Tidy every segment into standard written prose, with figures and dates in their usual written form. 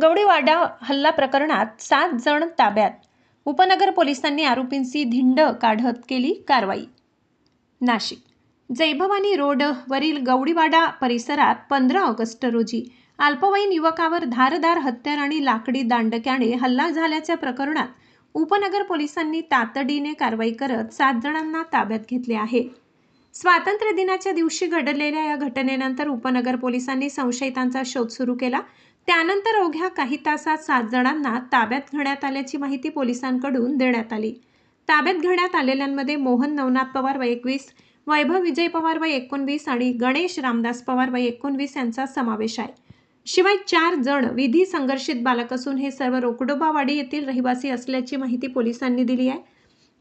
गवळीवाडा हल्ला प्रकरणात 7 जण ताब्यात. उपनगर पोलिसांनी आरोपींची धिंड काढत केली कारवाई. नाशिक जयभवानी रोड वरील गवळीवाडा परिसरात 15 ऑगस्ट रोजी अल्पवयीन युवकावर धारदार हत्यार आणि लाकडी दांडक्याने हल्ला झाल्याच्या प्रकरणात उपनगर पोलिसांनी तातडीने कारवाई करत 7 जणांना ताब्यात घेतले आहे. स्वातंत्र्य दिनाच्या दिवशी घडलेल्या या घटनेनंतर उपनगर पोलिसांनी संशयितांचा शोध सुरू केला. त्यानंतर अवघ्या काही तासात 7 जणांना ताब्यात घेण्यात आल्याची माहिती पोलिसांकडून देण्यात आली. ताब्यात घेण्यात आलेल्यांमध्ये मोहन नवनाथ पवार वय 21, वैभव विजय पवार वय 19 आणि गणेश रामदास पवार वय 19 यांचा समावेश आहे. शिवाय 4 जण विधी संघर्षित बालक असून हे सर्व रोकडोबावाडी येथील रहिवासी असल्याची माहिती पोलिसांनी दिली आहे.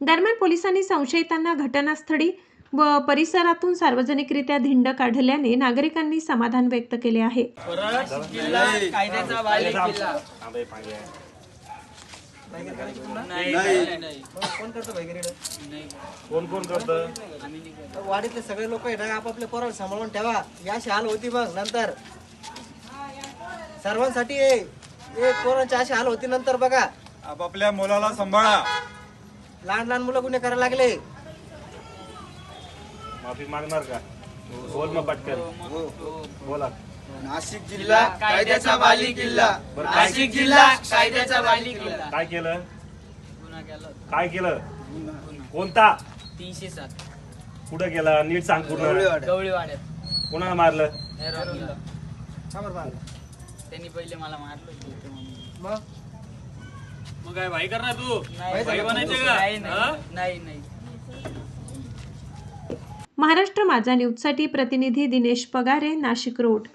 दरम्यान पोलिसांनी संशयितांना घटनास्थळी व परिसरातून सार्वजनिकरित्या धिंड काढल्याने नागरिकांनी समाधान व्यक्त केले आहे. वाडीतले सगळे लोक आपापले पोराला सांभाळून ठेवा. या हाल होती मग नंतर सर्वांसाठी पोरांची अशी हाल होती नंतर बघा. आपापल्या मुलाला सांभाळा. लहान लहान मुलं गुन्हे करायला लागले. माफी मागणार का? बोल मग पटकन बोला. नाशिक जिल्हा कायद्याचा बाली किल्ला. नाशिक जिल्हा कायद्याचा बाली किल्ला. काय केलं? गुन्हा केला. काय केलं? कोणता? 307. कुठं केला? नीट सांग पूर्ण. गवळीवाड्यात. कोणाला मारलं? त्यांनी पहिले मला मारलं. मग काय भाई करणार तू? भाई बनायचे का? नाही. महाराष्ट्र माझा न्यूजसाठी प्रतिनिधी दिनेश पगारे, नाशिक रोड.